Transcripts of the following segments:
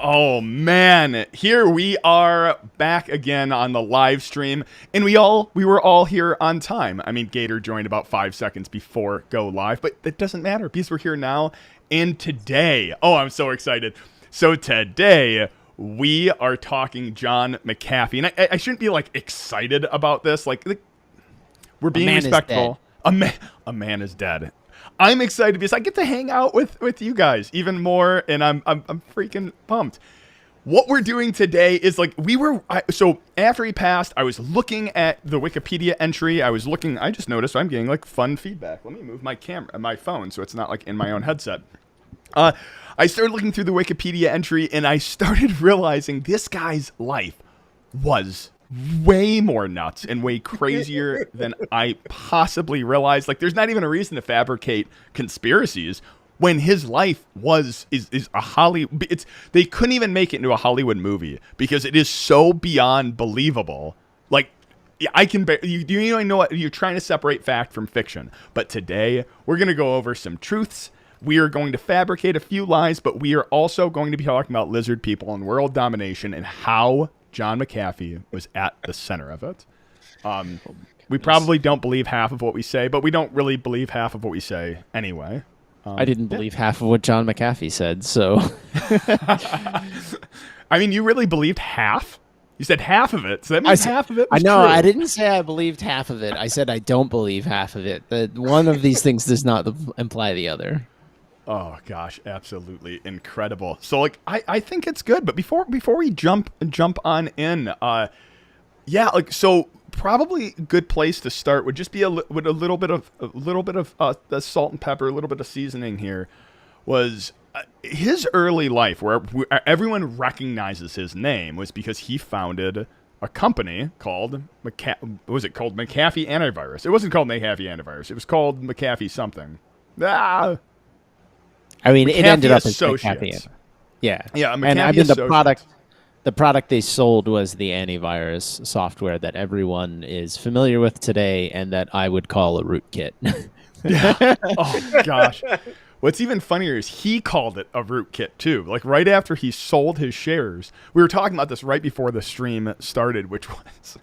Oh man, here we are back again on the live stream, and we were all here on time. I mean, Gator joined about 5 seconds before go live, but it doesn't matter because we're here now. And today, oh, I'm so excited. So today we are talking John McAfee, and I shouldn't be like excited about this. Like we're being respectful. A man is dead. I'm excited because I get to hang out with you guys even more, and I'm freaking pumped. What we're doing today is like so after he passed, I was looking at the Wikipedia entry. I just noticed I'm getting like fun feedback. Let me move my phone so it's not like in my own headset. I started looking through the Wikipedia entry, and I started realizing this guy's life was way more nuts and way crazier than I possibly realized. Like, there's not even a reason to fabricate conspiracies when his life is a Hollywood. They couldn't even make it into a Hollywood movie because it is so beyond believable. Like, I can you know what, you're trying to separate fact from fiction. But today we're gonna go over some truths. We are going to fabricate a few lies, but we are also going to be talking about lizard people and world domination and how John McAfee was at the center of it. We probably don't believe half of what we say, but we don't really believe half of what we say anyway. I didn't believe half of what John McAfee said, so... I mean, you really believed half? You said half of it, so that means half of it was true. I didn't say I believed half of it. I said I don't believe half of it. That one of these things does not imply the other. Oh gosh, absolutely incredible. So like I think it's good, but before we jump on in, so probably a good place to start would just be with a little bit of the salt and pepper, a little bit of seasoning here. Was his early life where everyone recognizes his name was because he founded a company called McAfee Antivirus. It wasn't called McAfee Antivirus. It was called McAfee something. I mean, McAfee it ended up as Associates. McAfee. Yeah. McAfee and I mean, Associates. the product they sold was the antivirus software that everyone is familiar with today and that I would call a rootkit. Yeah. Oh, gosh. What's even funnier is he called it a rootkit, too. Like, right after he sold his shares. We were talking about this right before the stream started, which was...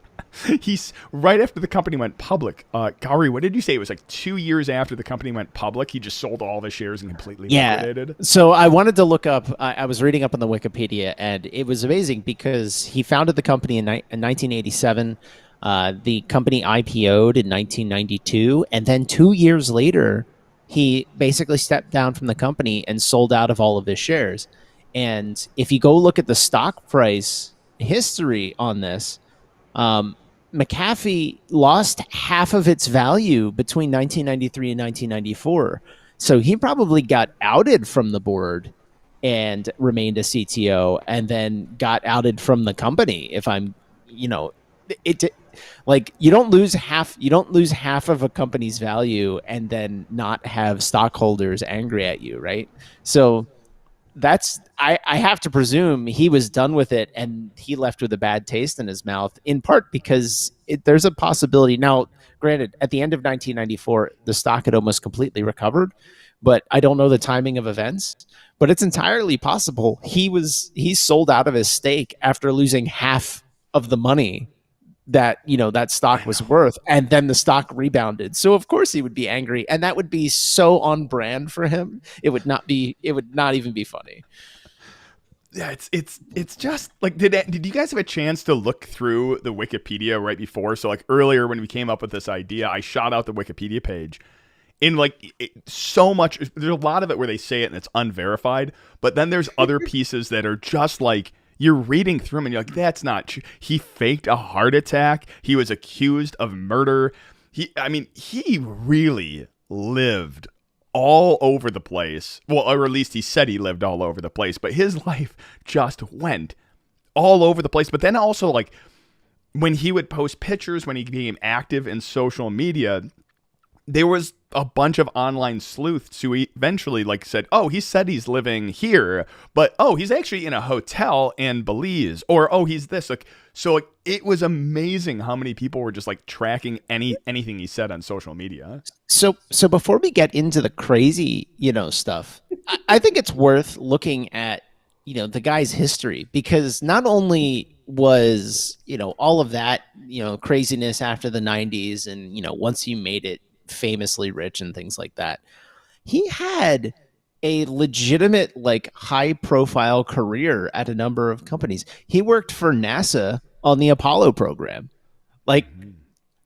He's right after the company went public. Gary, what did you say? It was like 2 years after the company went public. He just sold all the shares and completely liquidated. So I wanted to look up. I was reading up on the Wikipedia, and it was amazing because he founded the company in 1987. The company IPO'd in 1992, and then 2 years later, he basically stepped down from the company and sold out of all of his shares. And if you go look at the stock price history on this. McAfee lost half of its value between 1993 and 1994. So he probably got outed from the board and remained a CTO and then got outed from the company. If I'm, like you don't lose half of a company's value and then not have stockholders angry at you, right? So that's I have to presume he was done with it and he left with a bad taste in his mouth, in part because there's a possibility. Now, granted, at the end of 1994, the stock had almost completely recovered, but I don't know the timing of events. But it's entirely possible he sold out of his stake after losing half of the money that that stock was worth, and then the stock rebounded. So of course he would be angry, and that would be so on brand for him. It would not even be funny. Yeah, it's just like did you guys have a chance to look through the Wikipedia right before? So like earlier when we came up with this idea, I shot out the Wikipedia page. In so much, there's a lot of it where they say it and it's unverified, but then there's other pieces that are just like you're reading through them and you're like, that's not true. He faked a heart attack. He was accused of murder. He really lived all over the place. Well, or at least he said he lived all over the place, but his life just went all over the place. But then also like when he would post pictures, when he became active in social media, there was a bunch of online sleuths who eventually said, oh, he said he's living here, but oh, he's actually in a hotel in Belize, or oh, he's this. So it was amazing how many people were just tracking anything he said on social media. So before we get into the crazy, stuff, I think it's worth looking at the guy's history, because not only was, all of that, craziness after the 90s, and, once you made it famously rich and things like that, he had a legitimate, like, high profile career at a number of companies. He worked for NASA on the Apollo program. Like,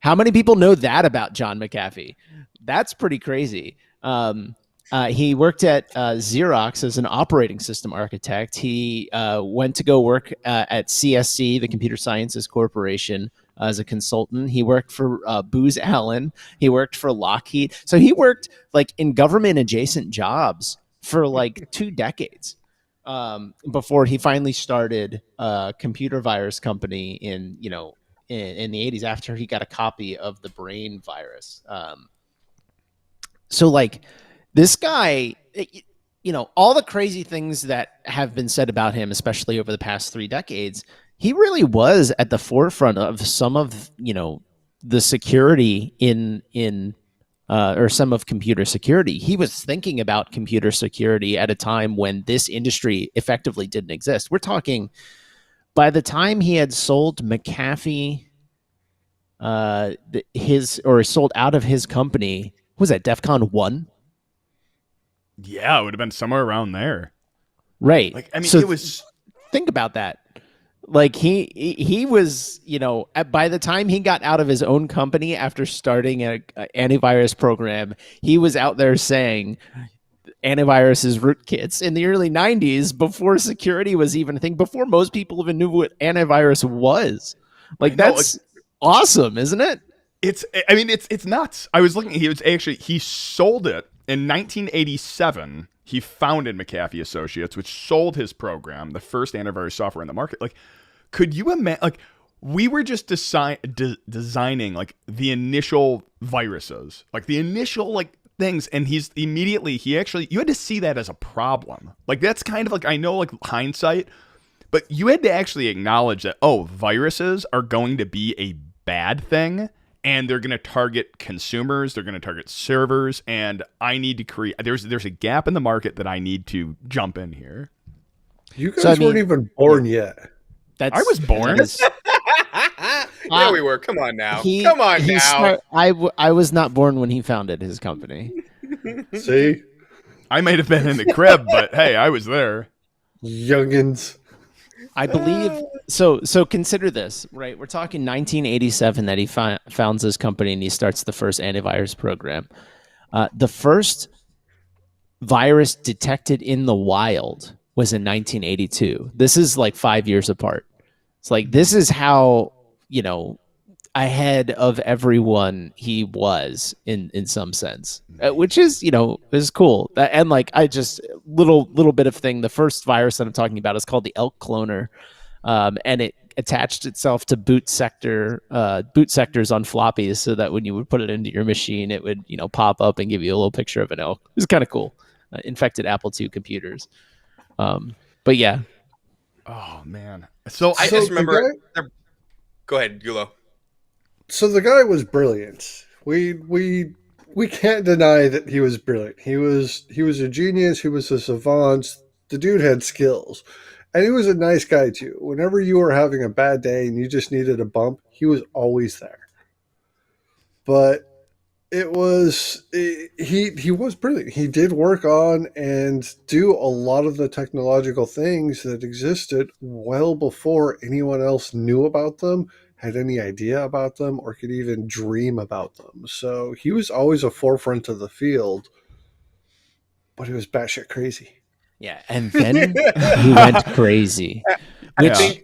how many people know that about John McAfee? That's pretty crazy. He worked at Xerox as an operating system architect. He went to go work at CSC, the Computer Sciences Corporation, as a consultant. He worked for Booz Allen. He worked for Lockheed. So he worked like in government adjacent jobs for like 2 decades before he finally started a computer virus company in the 80s, after he got a copy of the brain virus. So like this guy, all the crazy things that have been said about him, especially over the past 3 decades, he really was at the forefront of some of, the security or some of computer security. He was thinking about computer security at a time when this industry effectively didn't exist. We're talking, by the time he had sold McAfee sold out of his company, was that DEFCON 1? Yeah, it would have been somewhere around there. Right. Like, I mean, So it was. think about that. Like he was, by the time he got out of his own company after starting a antivirus program, he was out there saying antivirus is rootkits in the early 90s, before security was even a thing, before most people even knew what antivirus was. Like, that's awesome, isn't it? It's nuts. I was looking. He sold it in 1987. He founded McAfee Associates, which sold his program, the first antivirus software in the market. Like, could you imagine? Like, we were just designing like the initial viruses, like the initial like things, and you had to see that as a problem. Like, that's kind of like, I know, like, hindsight, but you had to actually acknowledge that, viruses are going to be a bad thing, and they're going to target consumers, they're going to target servers, and I need to create, there's a gap in the market that I need to jump in here. You guys weren't even born yet. I was born. Yeah, we were. Come on now. I was not born when he founded his company. See? I might have been in the crib, but hey, I was there. Youngins. I believe so. So consider this, right? We're talking 1987 that he founds his company and he starts the first antivirus program. The first virus detected in the wild was in 1982. This is like 5 years apart. It's like, this is how, ahead of everyone he was in some sense, which is, is cool. And like, little bit of thing. The first virus that I'm talking about is called the elk cloner. And it attached itself to boot sectors on floppies, so that when you would put it into your machine, it would, pop up and give you a little picture of an elk. It was kind of cool. Infected Apple II computers. But yeah. Oh man. So I just remember. Go ahead, Gulo. So the guy was brilliant. We can't deny that he was brilliant. He was a genius. He was a savant. The dude had skills, and he was a nice guy too. Whenever you were having a bad day and you just needed a bump, he was always there. But he was brilliant. He did work on and do a lot of the technological things that existed well before anyone else knew about them, had any idea about them, or could even dream about them. So he was always a forefront of the field, but he was batshit crazy. Yeah, and then he went crazy. I think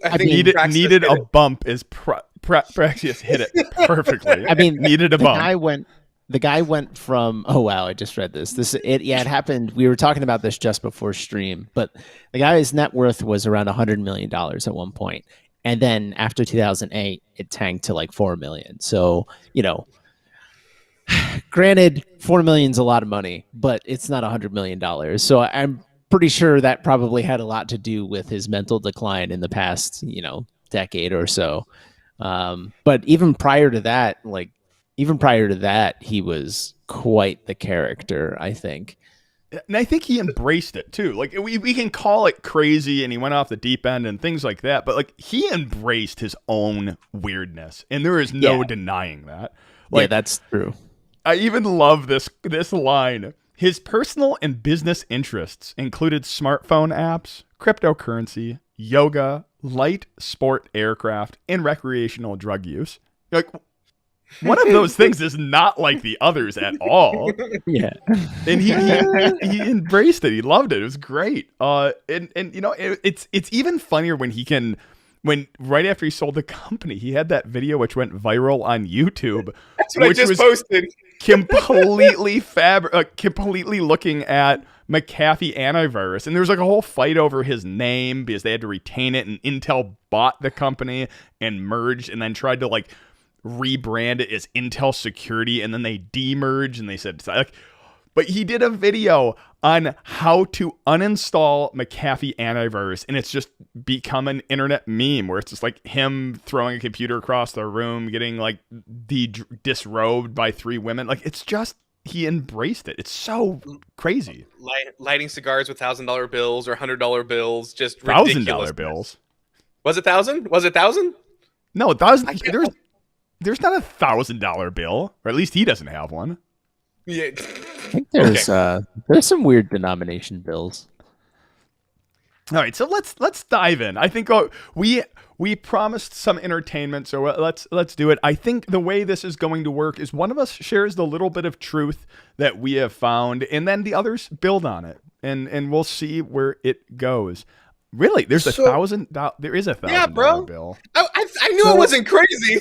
needed a bump is Praxius hit it perfectly. I mean, needed a bump. The guy went from, oh wow, I just read this. It happened. We were talking about this just before stream, but the guy's net worth was around $100 million at one point. And then after 2008, it tanked to like 4 million. So, granted, 4 million is a lot of money, but it's not $100 million. So I'm pretty sure that probably had a lot to do with his mental decline in the past, decade or so. But even prior to that, he was quite the character, I think. And I think he embraced it too. Like we can call it crazy and he went off the deep end and things like that, but like he embraced his own weirdness and there is no denying that. Like, yeah, that's true. I even love this line. His personal and business interests included smartphone apps, cryptocurrency, yoga, light sport aircraft, and recreational drug use. Like, one of those things is not like the others at all. Yeah. And he embraced it. He loved it. It was great. And you know, it's even funnier when right after he sold the company, he had that video which went viral on YouTube. That's what I just posted. Completely completely looking at McAfee antivirus, and there was like a whole fight over his name because they had to retain it, and Intel bought the company and merged, and then tried to like rebrand it as Intel Security, and then they demerged, and they said like. But he did a video on how to uninstall McAfee antivirus, and it's just become an internet meme where it's just like him throwing a computer across the room, getting like disrobed by 3 women. Like, it's just, he embraced it. It's so crazy. Lighting cigars with $1,000 bills or $100 bills, just $1,000 bills. Was it 1,000? Was it 1,000? No, 1,000. There's not $1,000 bill, or at least he doesn't have one. Yeah. I think there's some weird denomination bills. All right, so let's dive in. I think we promised some entertainment, so let's do it. I think the way this is going to work is one of us shares the little bit of truth that we have found, and then the others build on it, and we'll see where it goes. Really, there's $1,000. There is $1,000 bill. I knew it wasn't crazy.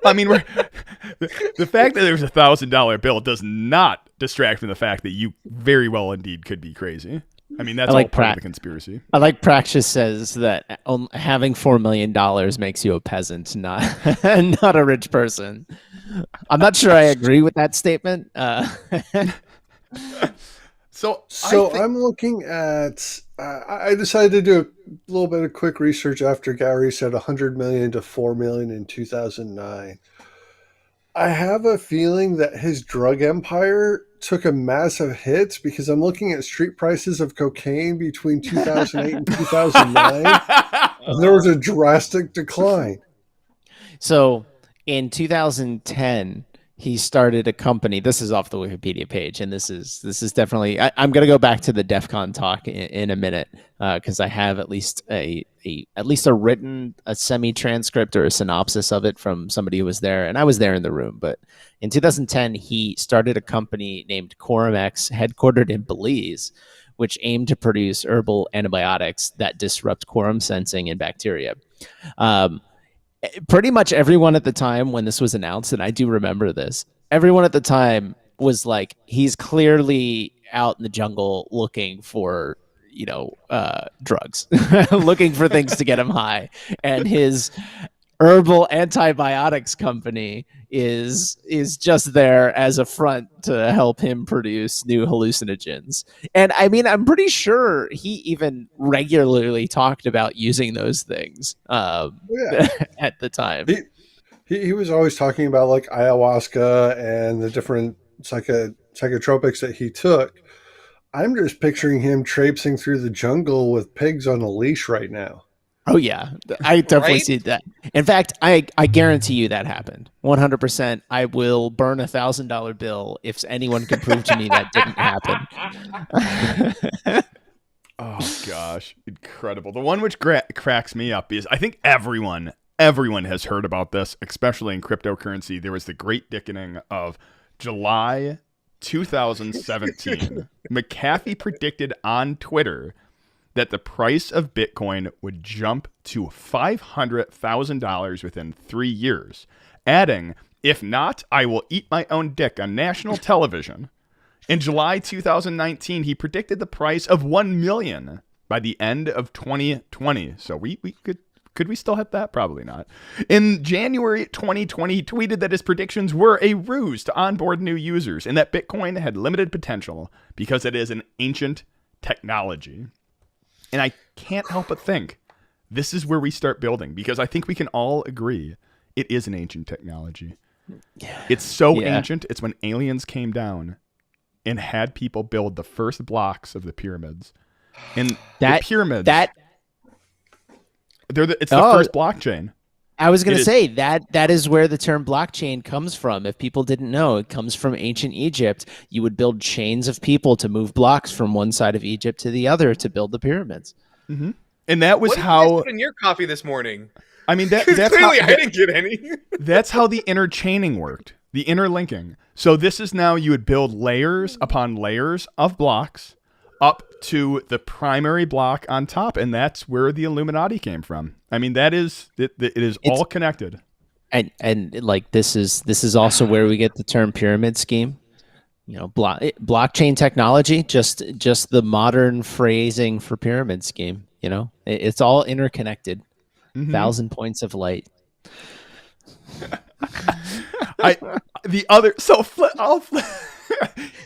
I mean, the fact that there's $1,000 bill does not distract from the fact that you very well indeed could be crazy. I mean, that's all part of the conspiracy. I like Praxis says that having $4 million makes you a peasant, not a rich person. I'm not sure I agree with that statement. So I'm looking at. I decided to do a little bit of quick research after Gary said 100 million to 4 million in 2009. I have a feeling that his drug empire took a massive hit because I'm looking at street prices of cocaine between 2008 and 2009. And there was a drastic decline. So in 2010, he started a company. This is off the Wikipedia page, and this is definitely. I'm going to go back to the DEF CON talk in a minute because I have at least a written semi transcript or a synopsis of it from somebody who was there, and I was there in the room. But in 2010, he started a company named Quorum X, headquartered in Belize, which aimed to produce herbal antibiotics that disrupt quorum sensing in bacteria. Pretty much everyone at the time when this was announced, and I do remember this, everyone at the time was like, he's clearly out in the jungle looking for, drugs, looking for things to get him high. And his herbal antibiotics company is just there as a front to help him produce new hallucinogens. And I mean, I'm pretty sure he even regularly talked about using those things at the time. He was always talking about like ayahuasca and the different psychotropics that he took. I'm just picturing him traipsing through the jungle with pigs on a leash right now. Oh yeah, I definitely see that. In fact, I guarantee you that happened. 100%. I will burn $1,000 bill if anyone can prove to me that didn't happen. Oh gosh, incredible. The one which cracks me up is I think everyone has heard about this, especially in cryptocurrency. There was the great dickening of July 2017. McAfee predicted on Twitter that the price of Bitcoin would jump to $500,000 within 3 years, adding, "If not, I will eat my own dick on national television." In July 2019, he predicted the price of $1 million by the end of 2020. So we could we still hit that? Probably not. In January 2020, he tweeted that his predictions were a ruse to onboard new users and that Bitcoin had limited potential because it is an ancient technology. And I can't help but think this is where we start building, because I think we can all agree it is an ancient technology. It's so ancient. It's when aliens came down and had people build the first blocks of the pyramids. And That the pyramids, that it's the Oh. first blockchain. I was going It to is- say that is where the term blockchain comes from. If people didn't know, it comes from ancient Egypt. You would build chains of people to move blocks from one side of Egypt to the other to build the pyramids. And that was What did you guys how, put in your coffee this morning? I mean, that's Clearly, how, I didn't get any. that's how the interchaining worked, the interlinking. So this is now you would build layers upon layers of blocks up to the primary block on top, and that's where the Illuminati came from. I mean, that is it is all connected. And like this is also where we get the term pyramid scheme. You know, blockchain technology, just the modern phrasing for pyramid scheme. You know, it's all interconnected. 1,000 points of light.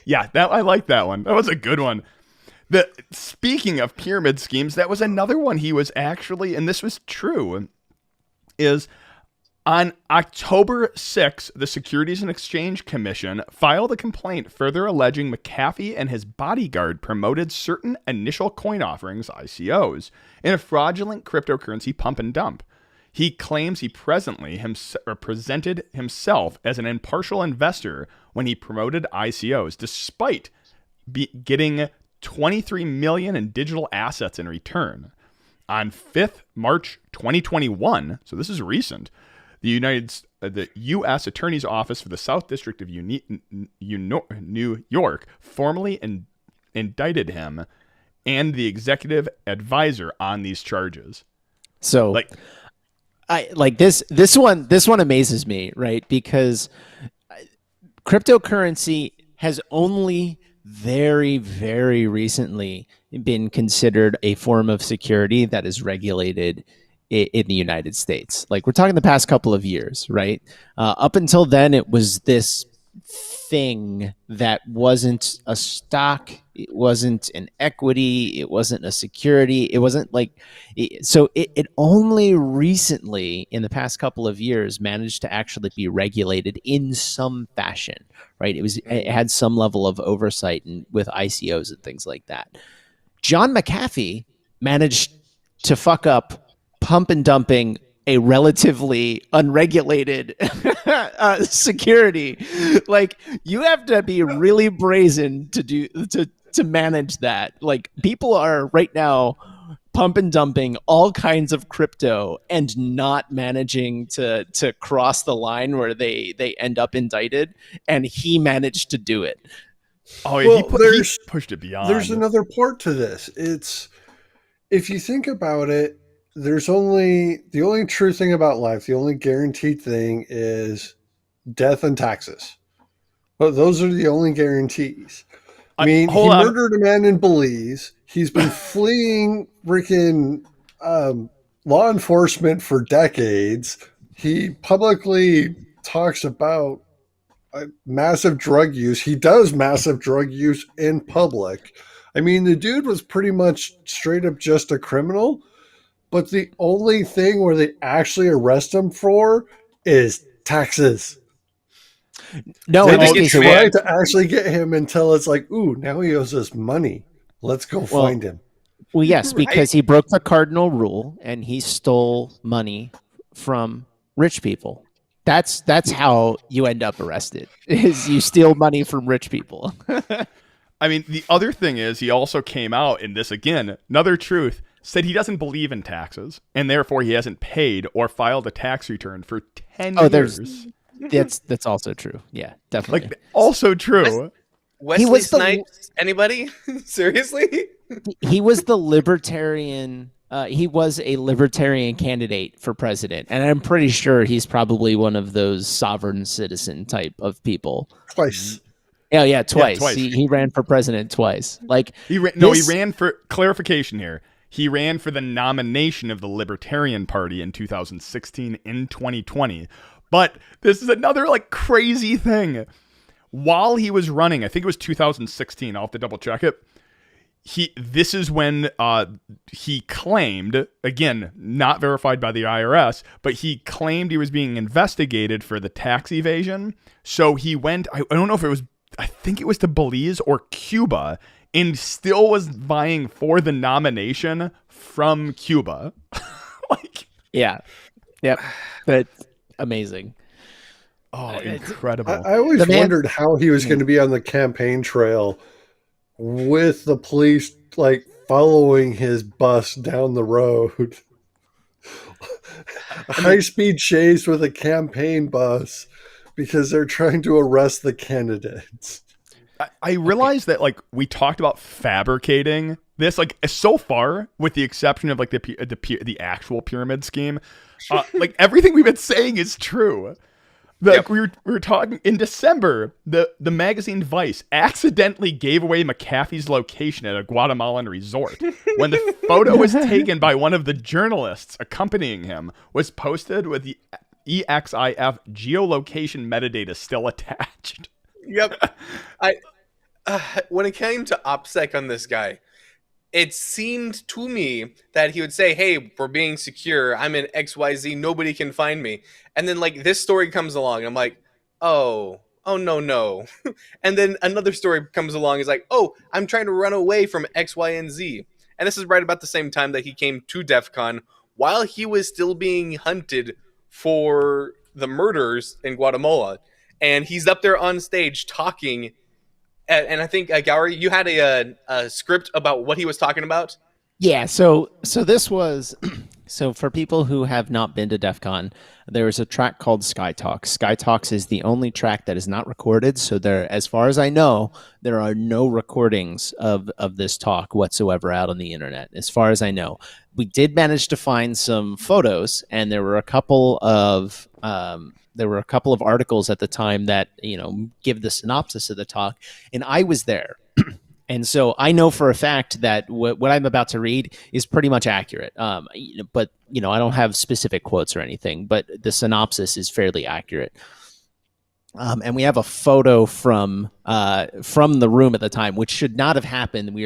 Yeah, that I like that one. That was a good one. Speaking of pyramid schemes, that was another one he was actually, and this was true, is on October 6th, the Securities and Exchange Commission filed a complaint further alleging McAfee and his bodyguard promoted certain initial coin offerings, ICOs, in a fraudulent cryptocurrency pump and dump. He claims he presented himself as an impartial investor when he promoted ICOs, despite getting $23 million in digital assets in return. On 5th March 2021, so this is recent, the U.S. Attorney's Office for the South District of New York formally indicted him and the executive advisor on these charges. So, I like this one amazes me, right? Because cryptocurrency has only very, very recently been considered a form of security that is regulated in the United States. Like we're talking the past couple of years, right? Up until then, it was this thing that wasn't a stock, it wasn't an equity, it wasn't a security, it wasn't like, so it only recently in the past couple of years managed to actually be regulated in some fashion, right? It had some level of oversight with ICOs and things like that. John McAfee managed to fuck up pump and dumping a relatively unregulated security. Like you have to be really brazen to manage that. Like people are right now pump and dumping all kinds of crypto and not managing to cross the line where they end up indicted, and he managed to do it. Oh yeah, he pushed it beyond. There's another part to this. It's, if you think about it, the only true thing about life, the only guaranteed thing is death and taxes. Well, those are the only guarantees. I mean, he murdered a man in Belize. He's been fleeing freaking law enforcement for decades. He publicly talks about massive drug use. He does massive drug use in public. I mean, the dude was pretty much straight up just a criminal. But the only thing where they actually arrest him for is taxes. No, they try to actually get him until it's like, ooh, now he owes us money. Let's go find him. Well, yes, because he broke the cardinal rule and he stole money from rich people. That's how you end up arrested. Is you steal money from rich people. I mean, the other thing is he also came out in this again, another truth. Said he doesn't believe in taxes, and therefore he hasn't paid or filed a tax return for 10 years. That's also true. Yeah, definitely. Like, also true. Wesley Snipes? Anybody? Seriously? He was the libertarian. He was a libertarian candidate for president, and I'm pretty sure he's probably one of those sovereign citizen type of people. Twice. Yeah, twice. Twice. He ran for president twice. Like he ran for clarification here. He ran for the nomination of the Libertarian Party in 2016 in 2020. But this is another like crazy thing. While he was running, I think it was 2016, I'll have to double check it. This is when he claimed, again, not verified by the IRS, but he claimed he was being investigated for the tax evasion. So he went, I don't know if it was I think it was to Belize or Cuba, and still was vying for the nomination from Cuba. Like, Yeah. Yep. That's amazing. oh, incredible. I always The man- wondered how he was going to be on the campaign trail with the police like following his bus down the road. A high-speed chase with a campaign bus because they're trying to arrest the candidates. I realized that like we talked about fabricating this like so far, with the exception of like the actual pyramid scheme, like everything we've been saying is true. Like we were talking in December, the magazine Vice accidentally gave away McAfee's location at a Guatemalan resort when the photo was taken by one of the journalists accompanying him was posted with the EXIF geolocation metadata still attached. Yep. When it came to OPSEC on this guy, it seemed to me that he would say, hey, we're being secure. I'm in XYZ. Nobody can find me. And then like this story comes along. And I'm like, oh, no. And then another story comes along. Is like, oh, I'm trying to run away from X, Y, and Z. And this is right about the same time that he came to DEF CON while he was still being hunted for the murders in Guatemala. And he's up there on stage talking. And I think, Gowrie, you had a script about what he was talking about. Yeah, so this was so for people who have not been to DEF CON, there is a track called Sky Talks. Sky Talks is the only track that is not recorded. So there, as far as I know, there are no recordings of this talk whatsoever out on the internet. As far as I know, we did manage to find some photos, and there were a couple of articles at the time that give the synopsis of the talk, and I was there. And so I know for a fact that what I'm about to read is pretty much accurate. But I don't have specific quotes or anything, but the synopsis is fairly accurate. And we have a photo from the room at the time, which should not have happened.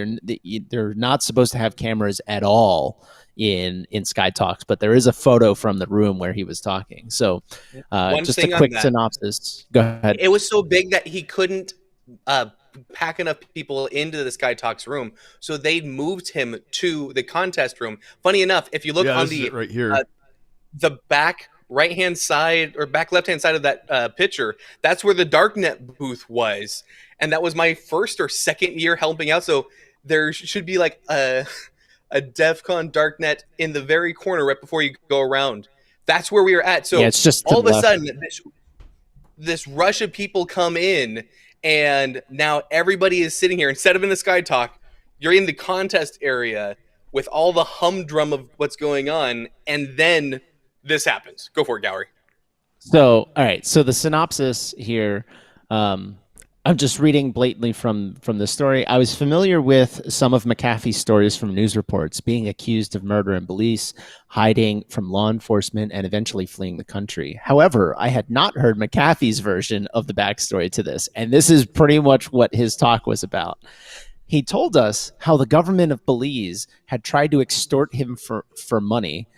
They're not supposed to have cameras at all in Sky Talks, but there is a photo from the room where he was talking. So just a quick synopsis. Go ahead. It was so big that he couldn't pack enough people into the Sky Talks room, so they moved him to the contest room. Funny enough, if you look on the right here, the back right-hand side or back left-hand side of that picture, that's where the Darknet booth was, and that was my first or second year helping out. So there should be like a DEF CON Darknet in the very corner right before you go around. That's where we were at. So it's just all of a sudden, this rush of people come in. And now everybody is sitting here. Instead of in the Sky Talk, you're in the contest area with all the humdrum of what's going on. And then this happens. Go for it, Gowrie. So, all right. So the synopsis here, I'm just reading blatantly from the story. I was familiar with some of McAfee's stories from news reports, being accused of murder in Belize, hiding from law enforcement, and eventually fleeing the country. However, I had not heard McAfee's version of the backstory to this, and this is pretty much what his talk was about. He told us how the government of Belize had tried to extort him for money,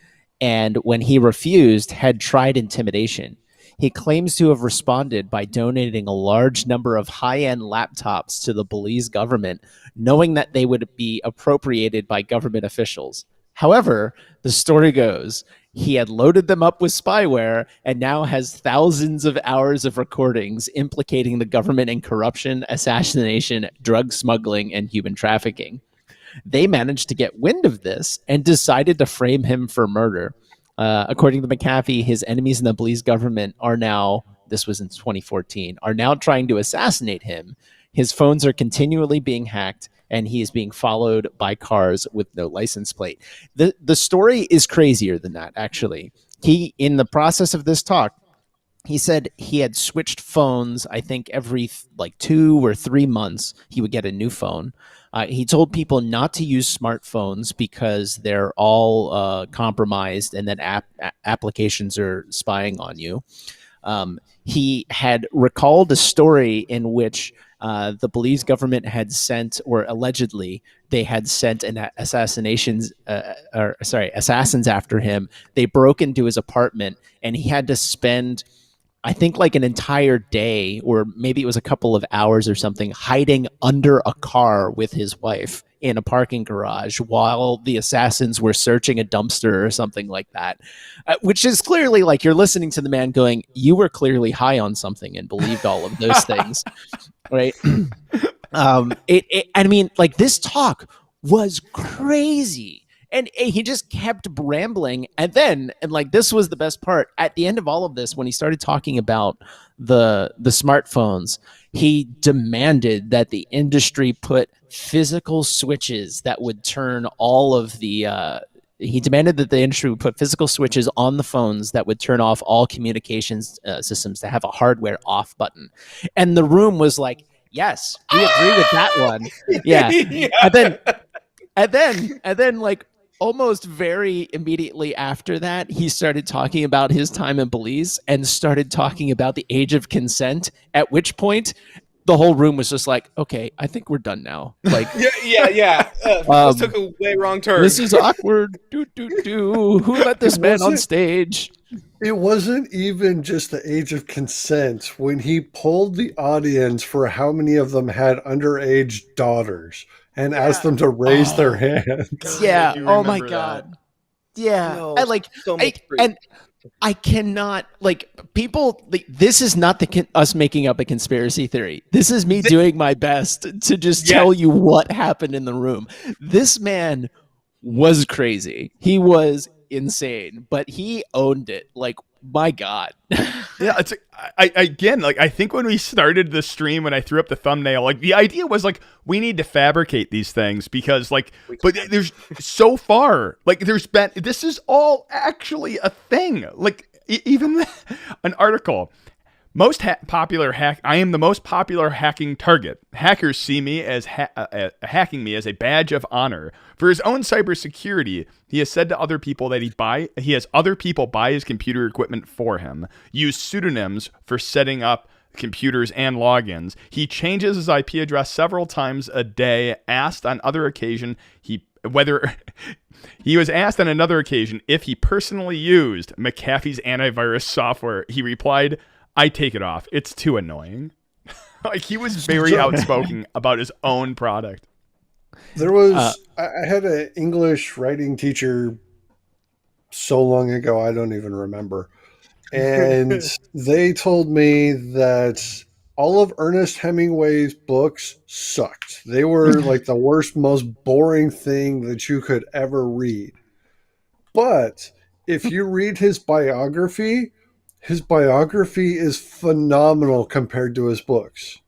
and when he refused, had tried intimidation. He claims to have responded by donating a large number of high-end laptops to the Belize government, knowing that they would be appropriated by government officials. However, the story goes, he had loaded them up with spyware and now has thousands of hours of recordings implicating the government in corruption, assassination, drug smuggling, and human trafficking. They managed to get wind of this and decided to frame him for murder. According to McAfee, his enemies in the Belize government are now, this was in 2014, are now trying to assassinate him. His phones are continually being hacked, and he is being followed by cars with no license plate. The story is crazier than that, actually. He, in the process of this talk, he said he had switched phones, I think every 2 or 3 months, he would get a new phone. He told people not to use smartphones because they're all compromised and that applications are spying on you. He had recalled a story in which the Belize government had sent, or allegedly they had sent an assassins after him. They broke into his apartment, and he had to spend I think like an entire day, or maybe it was a couple of hours or something, hiding under a car with his wife in a parking garage while the assassins were searching a dumpster or something like that. Which is clearly like you're listening to the man going, you were clearly high on something and believed all of those things, right? I mean, like this talk was crazy. And he just kept rambling. And like this was the best part. At the end of all of this, when he started talking about the smartphones, he demanded that the industry put physical switches that would turn all of the he demanded that the industry would put physical switches on the phones that would turn off all communications systems to have a hardware off button. And the room was like, yes, we agree with that one. Yeah. And then like almost very immediately after that, he started talking about his time in Belize and started talking about the age of consent, at which point the whole room was just like, okay, I think we're done now. Like, yeah. This took a way wrong turn. This is awkward. Who let this man on stage? It wasn't even just the age of consent. When he polled the audience for how many of them had underage daughters and asked them to raise their hands. Yeah. I do Oh my remember God. Yeah. No, So I cannot, like, people, like, this is not us making up a conspiracy theory. This is me doing my best to just tell you what happened in the room. This man was crazy. He was insane, but he owned it. Like, my God. Yeah, it's I think when we started the stream, when I threw up the thumbnail, like the idea was like we need to fabricate these things because like, but there's so far like this is all actually a thing. Like even an article. Most popular hack. I am the most popular hacking target. Hackers see me as hacking me as a badge of honor. For his own cybersecurity, he has said to other people that he has other people buy his computer equipment for him. Use pseudonyms for setting up computers and logins. He changes his IP address several times a day. Asked on other occasion he was asked on another occasion if he personally used McAfee's antivirus software. He replied, I take it off. It's too annoying. Like he was very outspoken about his own product. There was, I had an English writing teacher so long ago, I don't even remember. And they told me that all of Ernest Hemingway's books sucked. They were like the worst, most boring thing that you could ever read. But if you read his biography is phenomenal compared to his books.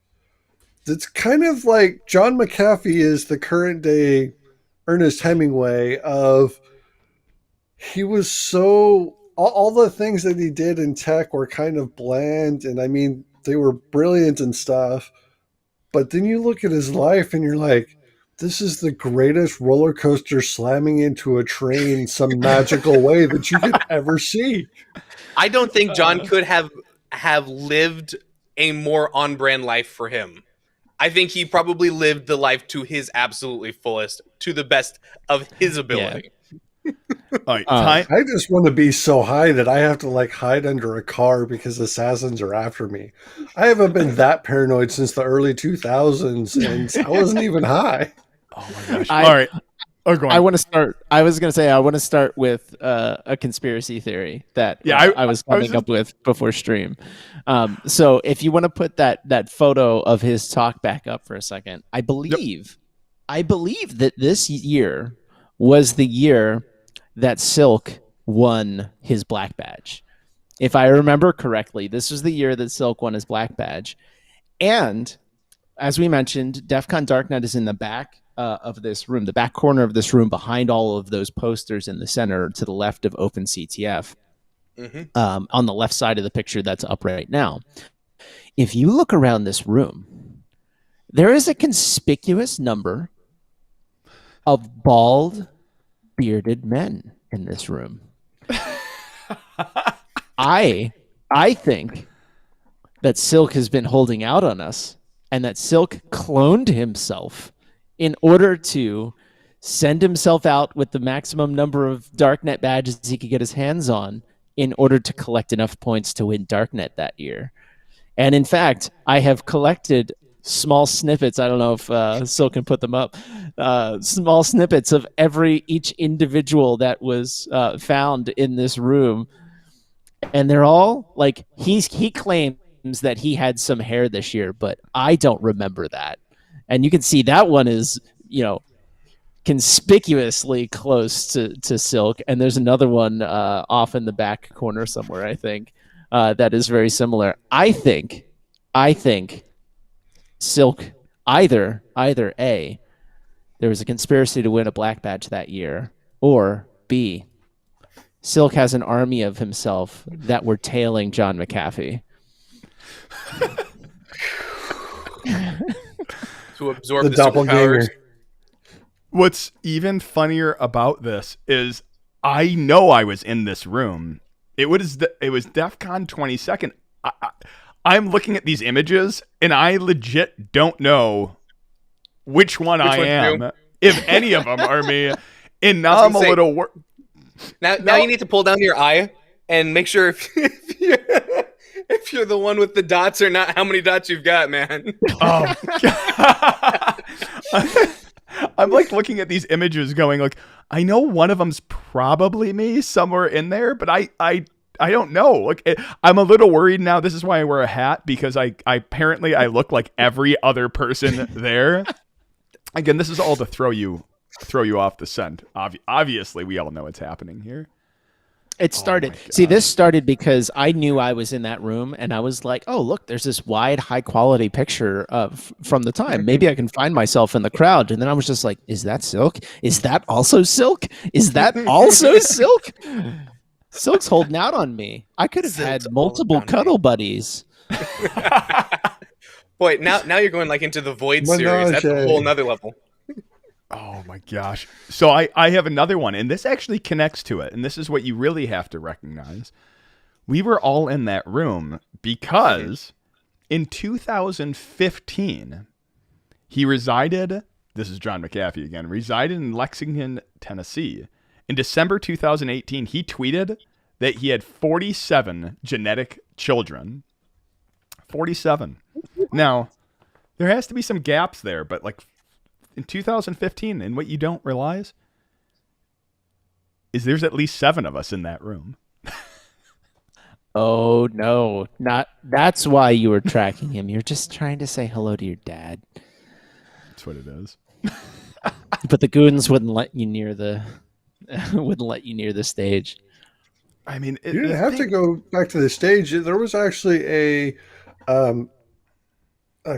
It's kind of like John McAfee is the current day Ernest Hemingway of he was so all the things that he did in tech were kind of bland, and I mean they were brilliant and stuff, but then you look at his life and you're like, this is the greatest roller coaster slamming into a train some magical way that you could ever see. I don't think John could have lived a more on-brand life for him. I think he probably lived the life to his absolutely fullest, to the best of his ability. Yeah. All right, I just want to be so high that I have to like hide under a car because assassins are after me. I haven't been that paranoid since the early 2000s, and I wasn't even high. Oh my gosh! All right. I want to start. I was going to say I want to start with a conspiracy theory that I was coming up with before stream. So if you want to put that photo of his talk back up for a second, I believe that this year was the year that Silk won his black badge. If I remember correctly, this was the year that Silk won his black badge, and as we mentioned, DEF CON Darknet is in the back of this room, the back corner of this room, behind all of those posters in the center to the left of OpenCTF, on the left side of the picture that's up right now. If you look around this room, there is a conspicuous number of bald, bearded men in this room. I think that Silk has been holding out on us, and that Silk cloned himself in order to send himself out with the maximum number of Darknet badges he could get his hands on in order to collect enough points to win Darknet that year. And in fact, I have collected small snippets. I don't know if Sil can put them up. Small snippets of each individual that was found in this room, and they're all like he claims that he had some hair this year, but I don't remember that. And you can see that one is conspicuously close to Silk, and there's another one off in the back corner somewhere, I think, that is very similar. I think Silk either A, there was a conspiracy to win a black badge that year, or B, Silk has an army of himself that were tailing John McAfee. To absorb The the doppelganger. superpowers. What's even funnier about this is I know I was in this room. It was DEF CON 22nd. I'm looking at these images, and I legit don't know which one I one's am, you? if any of them are me. And now I I'm was a gonna say- little Now you need to pull down your eye and make sure if you're the one with the dots or not, how many dots you've got, man. Oh, God. I'm like looking at these images going like, I know one of them's probably me somewhere in there, but I don't know. Like, I'm a little worried now. This is why I wear a hat, because I apparently I look like every other person there. Again, this is all to throw you off the scent. Obviously, we all know what's happening here. It started. my See, God. this started because I knew I was in that room, and I was like, "Oh, look, there's this wide, high-quality picture from the time. Maybe I can find myself in the crowd." And then I was just like, "Is that Silk? Is that also Silk? Is that also Silk?" Silk's holding out on me. I could have Silk's had multiple holding out on cuddle buddies. Boy, now you're going like into the Void series. That's a Menage. whole nother level. Oh my gosh. So I have another one, and this actually connects to it, and this is what you really have to recognize. We were all in that room because in 2015, he resided, this is John McAfee again, resided in Lexington, Tennessee. In December 2018, he tweeted that he had 47 genetic children. 47. Now, there has to be some gaps there, but like in 2015, and what you don't realize is there's at least 7 of us in that room. Oh no, not that's why you were tracking him. You're just trying to say hello to your dad. That's what it is. But the goons wouldn't let you near the stage. I mean, You didn't have to go back to the stage. There was actually a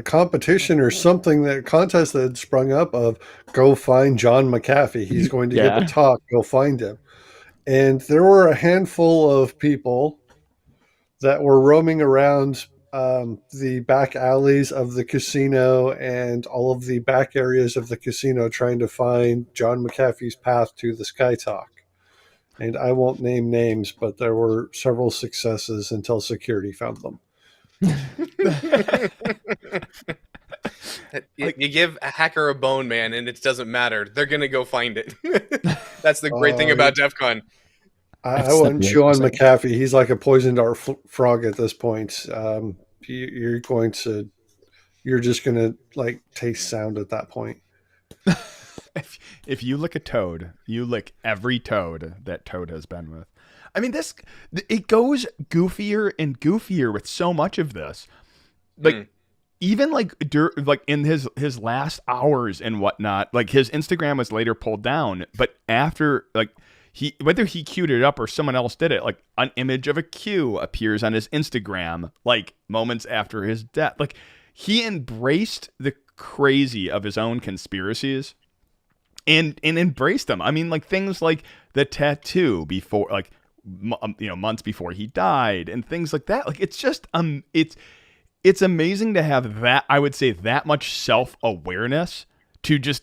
competition or something, that contest that had sprung up of go find John McAfee. He's going to give Yeah. a talk. Go find him. And there were a handful of people that were roaming around the back alleys of the casino and all of the back areas of the casino trying to find John McAfee's path to the Sky Talk. And I won't name names, but there were several successes until security found them. You give a hacker a bone, man, and it doesn't matter. They're gonna go find it. That's the great thing about DEF CON. I That's wouldn't the chew on 100%. McAfee. He's like a poisoned dart frog at this point. You're just going to like taste sound at that point. if you lick a toad, you lick every toad that toad has been with. I mean, it goes goofier and goofier with so much of this. Like, even like in his last hours and whatnot, like his Instagram was later pulled down, but after like whether he queued it up or someone else did it, like an image of a Q appears on his Instagram like moments after his death. Like, he embraced the crazy of his own conspiracies and embraced them. I mean, like things like the tattoo before, like months before he died, and things like that. Like, it's just it's amazing to have that, I would say, that much self-awareness to just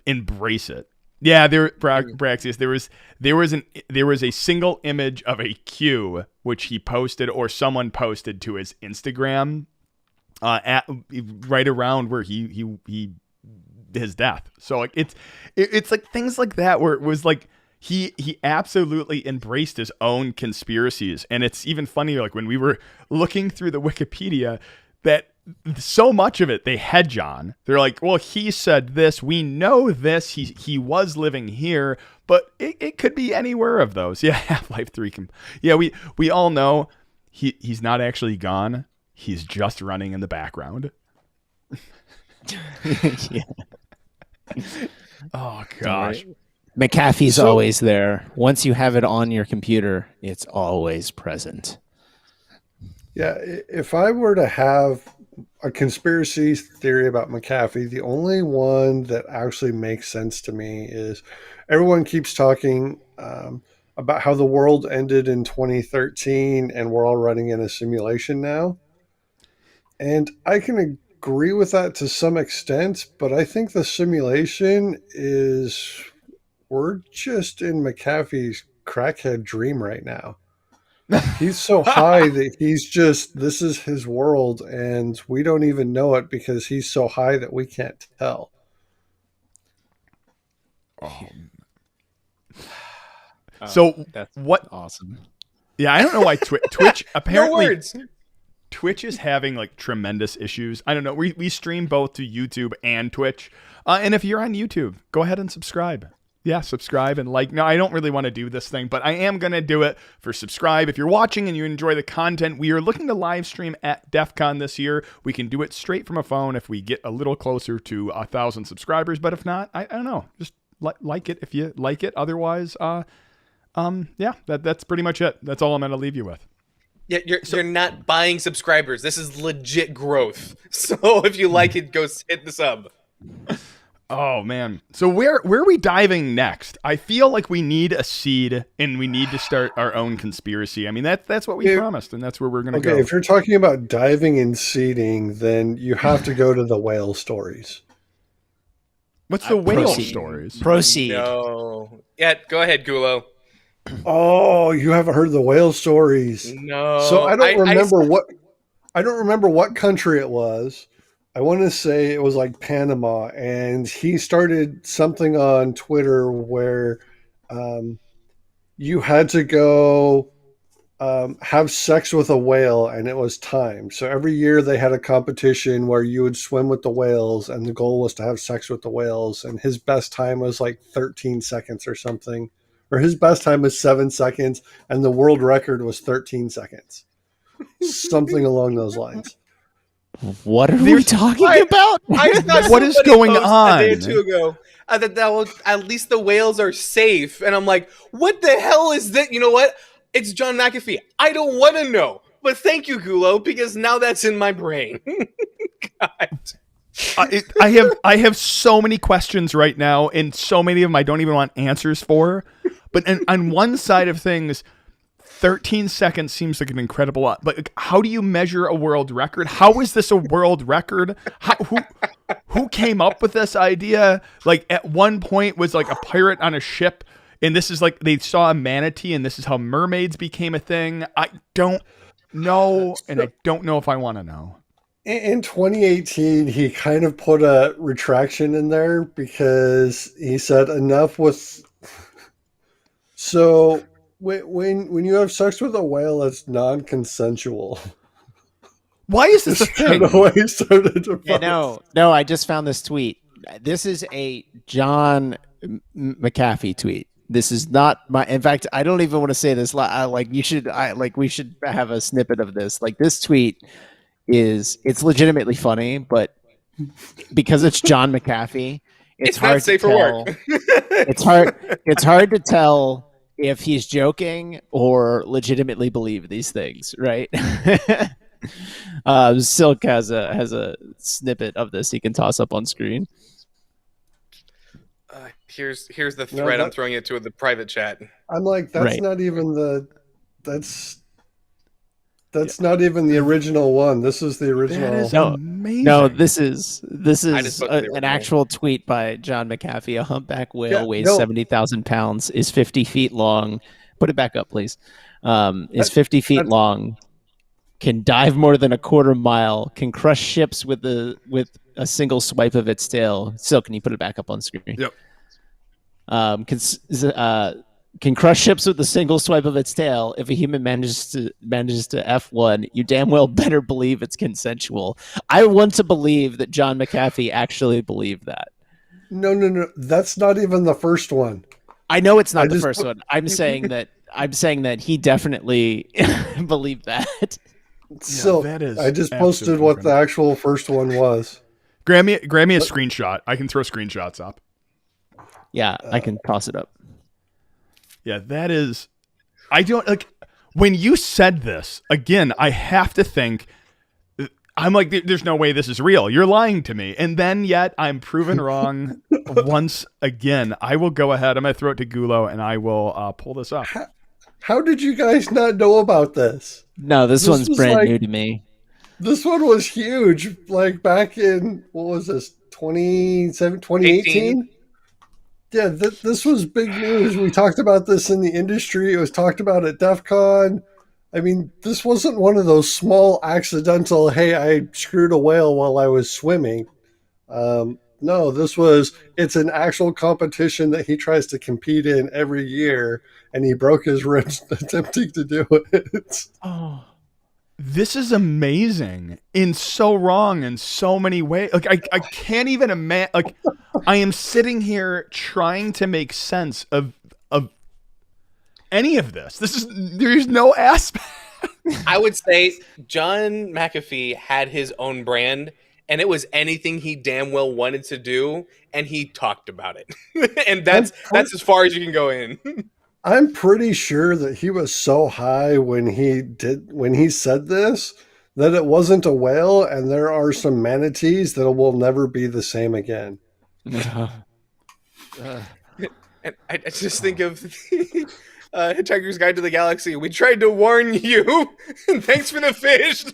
embrace it. Yeah, Braxius, there was a single image of a Q which he posted, or someone posted to his Instagram at right around where he his death. So like it's like things like that where it was like he absolutely embraced his own conspiracies. And it's even funnier, like when we were looking through the Wikipedia, that so much of it they hedge on. They're like, well, he said this, we know this, he was living here, but it could be anywhere of those. Yeah, Half-Life 3 we all know he's not actually gone. He's just running in the background. Yeah. Oh gosh. McAfee's always there. Once you have it on your computer, it's always present. Yeah, if I were to have a conspiracy theory about McAfee, the only one that actually makes sense to me is everyone keeps talking about how the world ended in 2013 and we're all running in a simulation now. And I can agree with that to some extent, but I think the simulation is we're just in McAfee's crackhead dream right now. He's so high that he's just, this is his world, and we don't even know it because he's so high that we can't tell. So That's what? awesome. Yeah, I don't know why Twitch No apparently words. Twitch is having like tremendous issues. I don't know. We stream both to YouTube and Twitch, and if you're on YouTube, go ahead and subscribe. Yeah, subscribe and like. No, I don't really want to do this thing, but I am going to do it for subscribe. If you're watching and you enjoy the content, we are looking to live stream at DEF CON this year. We can do it straight from a phone if we get a little closer to 1,000 subscribers. But if not, I don't know. Just like it if you like it. Otherwise, yeah, that's pretty much it. That's all I'm going to leave you with. Yeah, you're not buying subscribers. This is legit growth. So if you like it, go hit the sub. Oh man. So where are we diving next? I feel like we need a seed and we need to start our own conspiracy. I mean that's what we promised, and that's where we're gonna go. Okay, if you're talking about diving and seeding, then you have to go to the whale stories. What's the whale Proceed. stories? Proceed. No. Yeah, go ahead, Gulo. Oh, you haven't heard the whale stories. No. So I don't remember what country it was. I want to say it was like Panama, and he started something on Twitter where you had to go have sex with a whale, and it was timed. So every year they had a competition where you would swim with the whales, and the goal was to have sex with the whales. And his best time was like 13 seconds or something, or his best time was 7 seconds, and the world record was 13 seconds, something along those lines. What are we talking about? I saw What is somebody going post on? a day or two ago that at least the whales are safe, and I'm like, what the hell is that? You know what? It's John McAfee. I don't want to know, but thank you, Gulo, because now that's in my brain. God. I have so many questions right now, and so many of them I don't even want answers for. But on one side of things, 13 seconds seems like an incredible lot. But how do you measure a world record? How is this a world record? Who came up with this idea? Like at one point was like a pirate on a ship, and this is like they saw a manatee, and this is how mermaids became a thing. I don't know, and I don't know if I want to know. In 2018, he kind of put a retraction in there because he said enough with. So when you have sex with a whale, it's non-consensual. Why is this a thing? He started to Yeah, no, I just found this tweet. This is a John McAfee tweet. This is not my. In fact, I don't even want to say this. We should have a snippet of this. Like this tweet it's legitimately funny, but because it's John McAfee, it's hard not safe to for tell. work. It's hard to tell if he's joking or legitimately believe these things, right? Silk has a snippet of this he can toss up on screen. Here's the thread. I'm throwing it to the private chat. I'm like, that's not even that's not even the original one. This is the original. That is No, amazing. No, this is an an actual tweet by John McAfee. A humpback whale Yeah, weighs no. 70,000 pounds, is 50 feet long. Put it back up, please. Is 50 feet long, can dive more than a quarter mile, can crush ships with a single swipe of its tail. Still, can you put it back up on screen? Yep. can crush ships with a single swipe of its tail. If a human manages to F1, you damn well better believe it's consensual. I want to believe that John McAfee actually believed that. No. That's not even the first one. I know it's not I the just first put- one. I'm saying that he definitely believed that. So that is I just posted absolutely what the actual first one was. Grab me a screenshot. I can throw screenshots up. Yeah, I can toss it up. Yeah, that is. I don't like when you said this again. I have to think. I'm like, there's no way this is real. You're lying to me, and then yet I'm proven wrong once again. I will go ahead. I'm gonna throw it to Gulo, and I will pull this up. How did you guys not know about this? No, this one's was brand like- new to me. This one was huge, like back in, what was this, 2018? Yeah, this was big news. We talked about this in the industry. It was talked about at DEF CON. I mean, this wasn't one of those small accidental, hey, I screwed a whale while I was swimming. No, it's an actual competition that he tries to compete in every year, and he broke his ribs attempting to do it. Oh, This is amazing and so wrong in so many ways. Like I can't even imagine. Like I am sitting here trying to make sense of any of this. There's no aspect. I would say John McAfee had his own brand, and it was anything he damn well wanted to do, and he talked about it. And that's as far as you can go in. I'm pretty sure that he was so high when he said this that it wasn't a whale, and there are some manatees that will never be the same again. And I just think of Hitchhiker's Guide to the Galaxy. We tried to warn you, and thanks for the fish.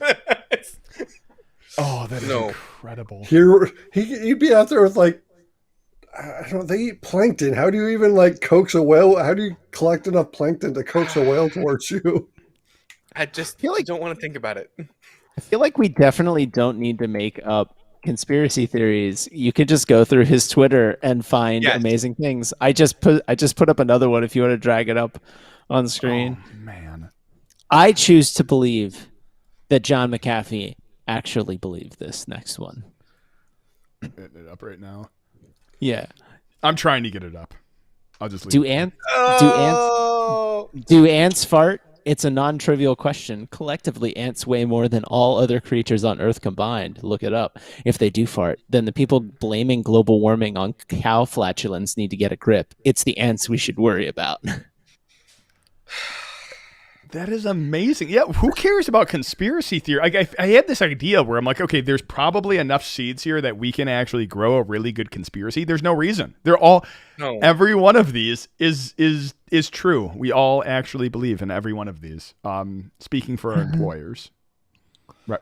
Oh, that is No. incredible. He'd be out there with like, I don't know, they eat plankton. How do you even like coax a whale? How do you collect enough plankton to coax a whale towards you? I just don't want to think about it. I feel like we definitely don't need to make up conspiracy theories. You could just go through his Twitter and find Yes. amazing things. I just put up another one if you want to drag it up on screen. Oh, man. I choose to believe that John McAfee actually believed this next one. Getting it up right now. Yeah. I'm trying to get it up. I'll just leave. Do it. ants Oh, do ants fart? It's a non-trivial question. Collectively, ants weigh more than all other creatures on Earth combined. Look it up. If they do fart, then the people blaming global warming on cow flatulence need to get a grip. It's the ants we should worry about. That is amazing. Yeah, who cares about conspiracy theory? I had this idea where I'm like, okay, there's probably enough seeds here that we can actually grow a really good conspiracy. There's no reason. Every one of these is true. We all actually believe in every one of these. Speaking for our employers.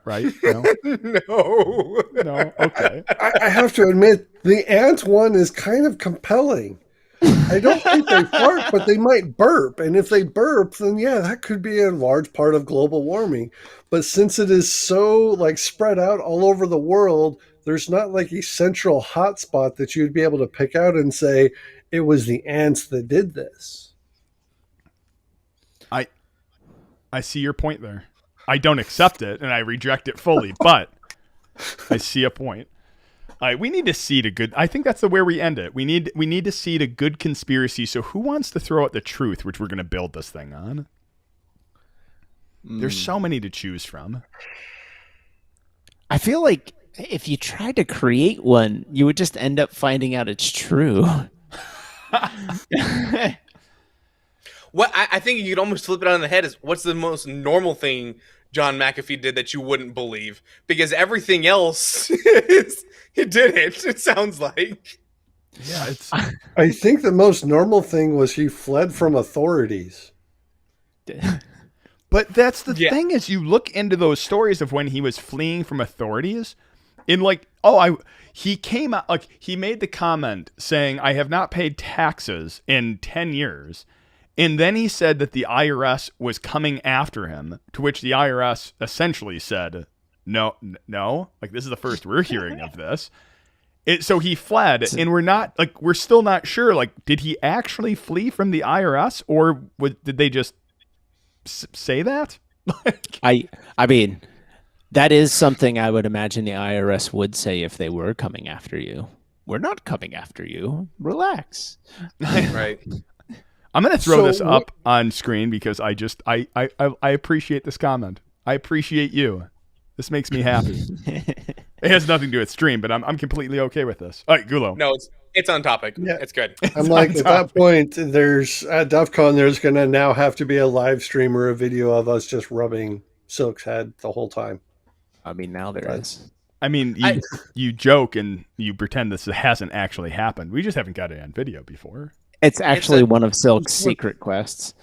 Right? No? no. No? Okay. I have to admit, the ant one is kind of compelling. I don't think they fart, but they might burp. And if they burp, then yeah, that could be a large part of global warming. But since it is so like spread out all over the world, there's not like a central hotspot that you'd be able to pick out and say it was the ants that did this. I see your point there. I don't accept it and I reject it fully, but I see a point. All right, we need to seed a good. I think that's the where we end it. We need to seed a good conspiracy. So who wants to throw out the truth, which we're going to build this thing on? There's so many to choose from. I feel like if you tried to create one, you would just end up finding out it's true. What I think you could almost flip it on the head is what's the most normal thing John McAfee did that you wouldn't believe? Because everything else he did it. It sounds like. Yeah, it's I think the most normal thing was he fled from authorities. But that's the Yeah. thing is you look into those stories of when he was fleeing from authorities in like, he came out, like he made the comment saying, I have not paid taxes in 10 years. And then he said that the IRS was coming after him, to which the IRS essentially said, no, like this is the first we're hearing of this. So he fled, and we're still not sure. Like, did he actually flee from the IRS, or did they just say that? I mean, that is something I would imagine the IRS would say if they were coming after you. We're not coming after you. Relax. Right. I'm going to throw this up on screen because I appreciate this comment. I appreciate you. This makes me happy. It has nothing to do with stream, but I'm completely okay with this. All right, Gulo. No, it's on topic. Yeah. It's good. I'm like, at that point, at DEF CON, there's going to now have to be a live stream or a video of us just rubbing Silk's head the whole time. I mean, now there is. I mean, you joke and you pretend this hasn't actually happened. We just haven't got it on video before. It's actually one of Silk's secret quests.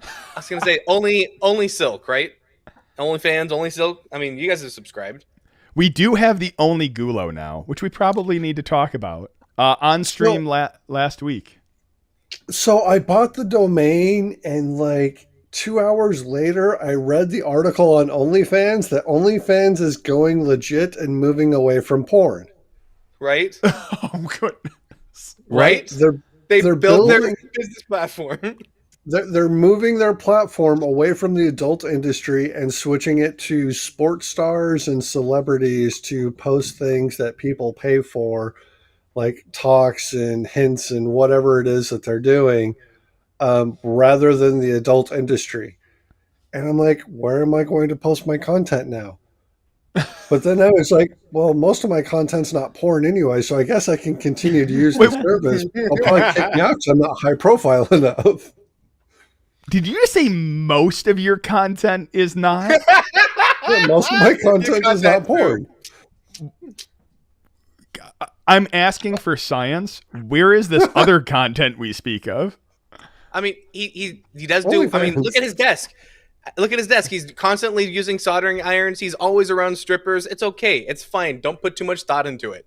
I was gonna say only Silk, right? Only fans, only Silk. I mean, you guys have subscribed. We do have the only Gulo now, which we probably need to talk about on stream last week. So I bought the domain, and like 2 hours later, I read the article on OnlyFans that OnlyFans is going legit and moving away from porn. Right? Oh goodness! Right? They're built their business platform. They're moving their platform away from the adult industry and switching it to sports stars and celebrities to post things that people pay for, like talks and hints and whatever it is that they're doing, rather than the adult industry. And I'm like, where am I going to post my content now? But then I was like, well, most of my content's not porn anyway, so I guess I can continue to use the service. I'll probably kick me out because I'm not high profile enough. Did you just say most of your content is not? Yeah, most of my content is not porn. I'm asking for science. Where is this other content we speak of? I mean, he does do. I mean, look at his desk. Look at his desk. He's constantly using soldering irons. He's always around strippers. It's okay. It's fine. Don't put too much thought into it.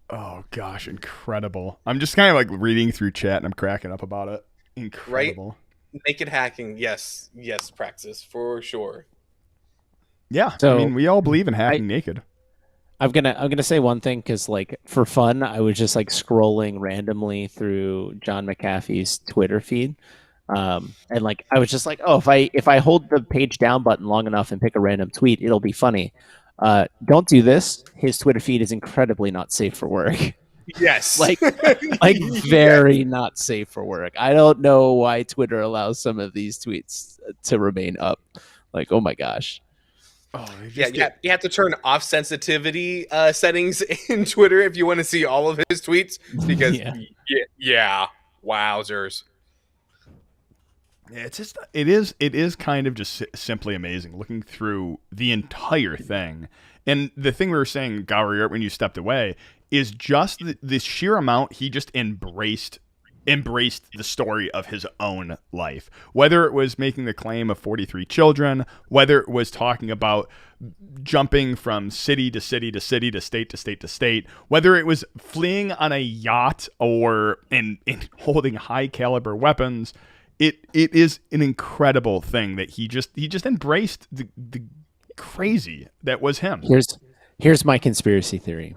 Oh gosh, incredible! I'm just kind of like reading through chat and I'm cracking up about it. Incredible. Right? Naked hacking. Yes, Praxis, for sure. Yeah, So, I mean, we all believe in hacking naked. I'm gonna say one thing because, like, for fun, I was just like scrolling randomly through John McAfee's Twitter feed, and like I was just like, oh, if I hold the page down button long enough and pick a random tweet, it'll be funny. Don't do this. His Twitter feed is incredibly not safe for work. Yes, like very not safe for work. I don't know why Twitter allows some of these tweets to remain up. Like, oh my gosh. Oh, you have to turn off sensitivity settings in Twitter if you want to see all of his tweets because wowzers. Yeah, it's just it is kind of just simply amazing looking through the entire thing. And the thing we were saying, Gowrie, when you stepped away, is just the sheer amount he just embraced the story of his own life. Whether it was making the claim of 43 children, whether it was talking about jumping from city to city to city to state to state to state, whether it was fleeing on a yacht or in holding high caliber weapons, it is an incredible thing that he just embraced the crazy that was him. Here's my conspiracy theory.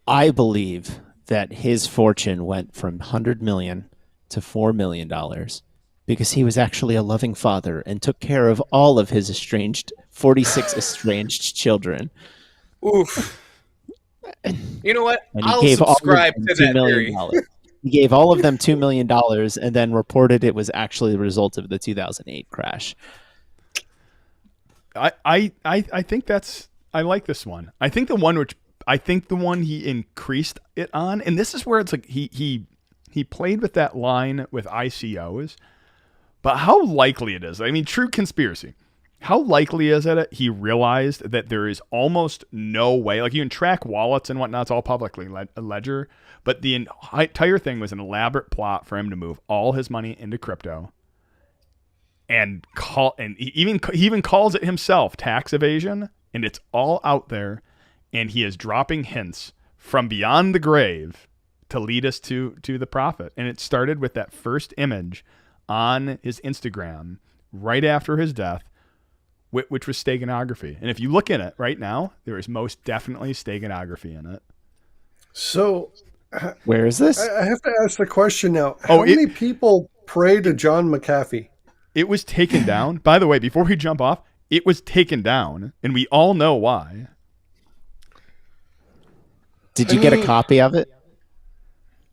I believe that his fortune went from $100 million to $4 million because he was actually a loving father and took care of all of his 46 estranged children. Oof. You know what? And he I'll gave subscribe all of to them that $2 theory. million. He gave all of them $2 million and then reported it was actually the result of the 2008 crash. I think I like this one. I think the one he increased it on, and this is where it's like he played with that line with ICOs, but how likely it is. I mean, true conspiracy. How likely is it he realized that there is almost no way, like you can track wallets and whatnot, it's all publicly ledger, but the entire thing was an elaborate plot for him to move all his money into crypto. And he even calls it himself tax evasion, and it's all out there, and he is dropping hints from beyond the grave to lead us to the profit. And it started with that first image on his Instagram right after his death, which was steganography. And if you look in it right now, there is most definitely steganography in it. So Where is this? I have to ask the question now. Oh, How many people pray to John McAfee? It was taken down. By the way, before we jump off, it was taken down, and we all know why. Did you get a copy of it?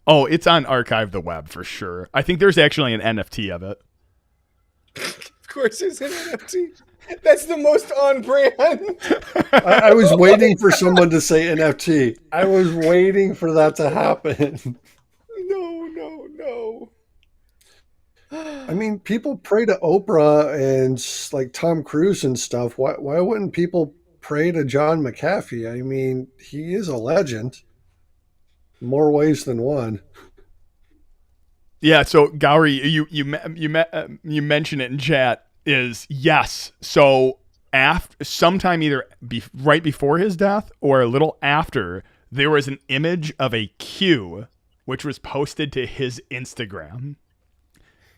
Oh, it's on Archive the Web for sure. I think there's actually an NFT of it. Of course, there's an NFT. That's the most on brand. I was waiting for someone to say NFT. I was waiting for that to happen. No. I mean, people pray to Oprah and like Tom Cruise and stuff. Why wouldn't people pray to John McAfee? I mean, he is a legend. More ways than one. Yeah, so Gowrie, you mentioned it in chat. Is yes. So sometime either right before his death or a little after, there was an image of a Q, which was posted to his Instagram,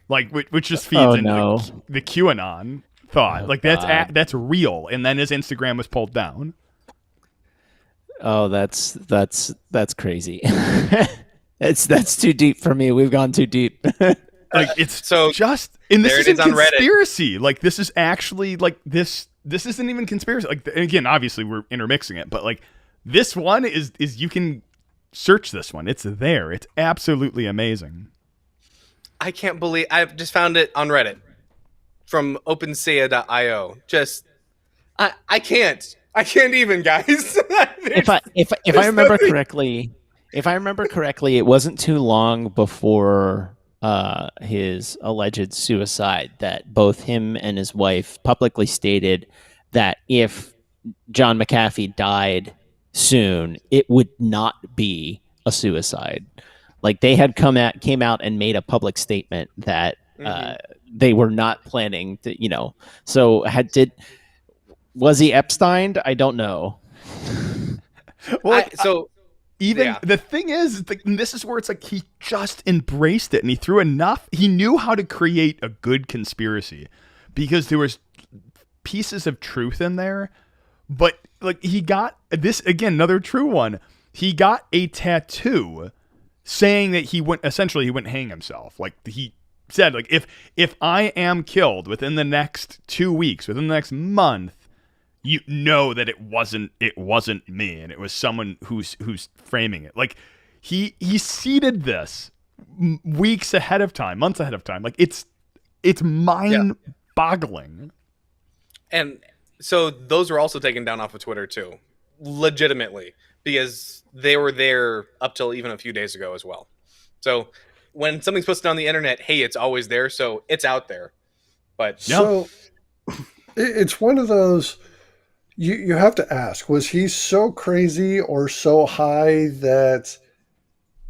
like which just feeds into the QAnon thought. Like that's real, and then his Instagram was pulled down. Oh, that's crazy. That's too deep for me. We've gone too deep. Like it's so just, and this isn't on conspiracy. Like this is actually like this isn't even conspiracy. Like again, obviously we're intermixing it, but like this one is you can search this one. It's there. It's absolutely amazing. I can't believe I've just found it on Reddit from OpenSea.io. Just I can't even, guys. If I remember correctly, it wasn't too long before his alleged suicide that both him and his wife publicly stated that if John McAfee died soon, it would not be a suicide. Like they had came out and made a public statement that they were not planning to, So was he Epstein? I don't know. Well, the thing is, this is where it's like he just embraced it and he threw enough. He knew how to create a good conspiracy because there was pieces of truth in there. But like he got this again, another true one. He got a tattoo saying that he wouldn't hang himself. Like he said, like if I am killed within the next 2 weeks, within the next month, you know that it wasn't me, and it was someone who's framing it. Like he seeded this weeks ahead of time, months ahead of time. Like it's mind-boggling. And so those were also taken down off of Twitter too, legitimately, because they were there up till even a few days ago as well. So when something's posted on the internet, hey, it's always there, so it's out there. But so it's one of those. You have to ask, was he so crazy or so high that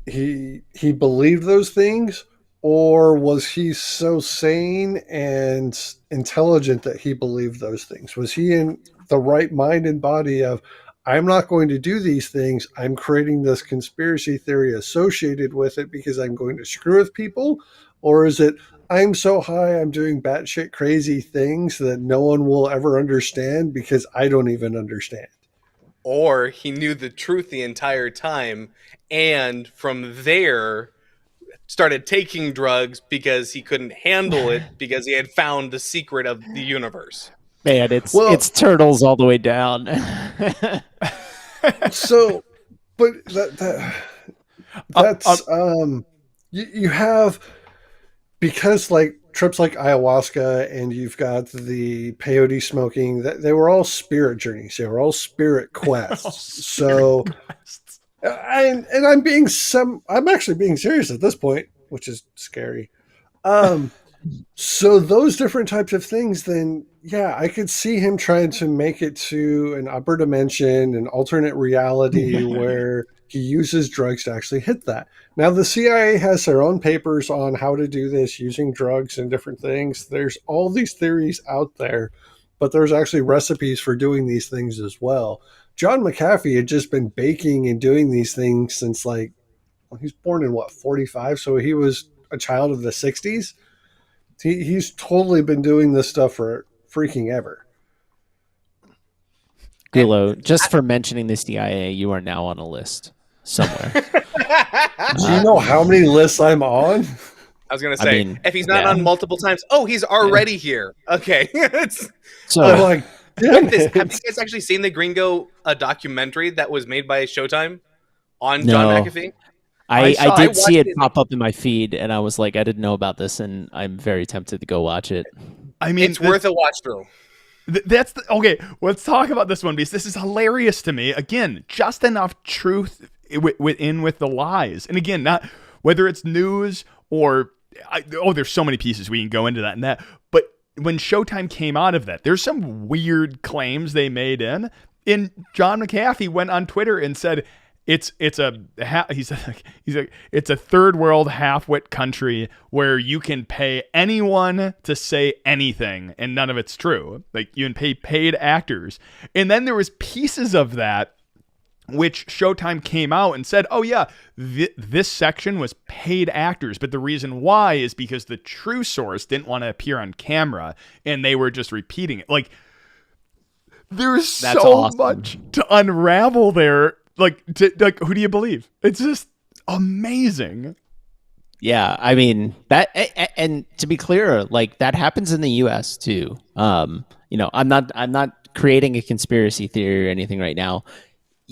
he believed those things? Or was he so sane and intelligent that he believed those things? Was he in the right mind and body of, I'm not going to do these things. I'm creating this conspiracy theory associated with it because I'm going to screw with people? Or is it, I'm so high, I'm doing batshit crazy things that no one will ever understand because I don't even understand? Or he knew the truth the entire time, and from there started taking drugs because he couldn't handle it because he had found the secret of the universe. Man, it's turtles all the way down. So, but that's you have. Because like trips like ayahuasca and you've got the peyote smoking, that they were all spirit journeys. They were all spirit quests. I'm actually being serious at this point, which is scary. So those different types of things, then yeah, I could see him trying to make it to an upper dimension, an alternate reality where he uses drugs to actually hit that. Now, the CIA has their own papers on how to do this using drugs and different things. There's all these theories out there, but there's actually recipes for doing these things as well. John McAfee had just been baking and doing these things since he was born in 45? So he was a child of the 60s. He's totally been doing this stuff for freaking ever. Gulo, just for mentioning the CIA, you are now on a list somewhere. Do you know how many lists I'm on? I was gonna I say, mean, if he's not yeah. on multiple times, oh, he's already here. Okay. So I'm like, damn Have you it. guys actually seen the Gringo documentary that was made by Showtime on John No. McAfee? I did see watched it pop up in my feed, and I was like, I didn't know about this, and I'm very tempted to go watch it. I mean, It's worth a watch through. That's okay. Let's talk about this one because this is hilarious to me. Again, just enough truth within with the lies, and again, not whether it's news or there's so many pieces we can go into that and that. But when Showtime came out of that, there's some weird claims they made in. And John McAfee went on Twitter and said it's a third world half-wit country where you can pay anyone to say anything and none of it's true. Like you can pay paid actors. And then there was pieces of that which Showtime came out and said, oh yeah, this section was paid actors. But the reason why is because the true source didn't want to appear on camera and they were just repeating it. Like there's That's so awesome. much to unravel there. Like who do you believe? It's just amazing. Yeah, I mean that, and to be clear, like that happens in the U.S. too. I'm not creating a conspiracy theory or anything right now.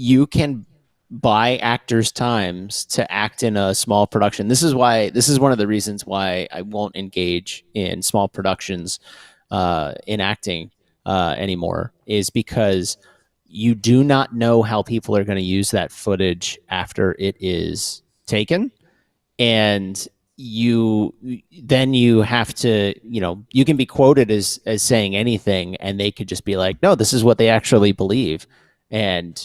You can buy actors' times to act in a small production. This is one of the reasons why I won't engage in small productions in acting anymore, is because you do not know how people are going to use that footage after it is taken. And you have to, you can be quoted as saying anything and they could just be like, no, this is what they actually believe. And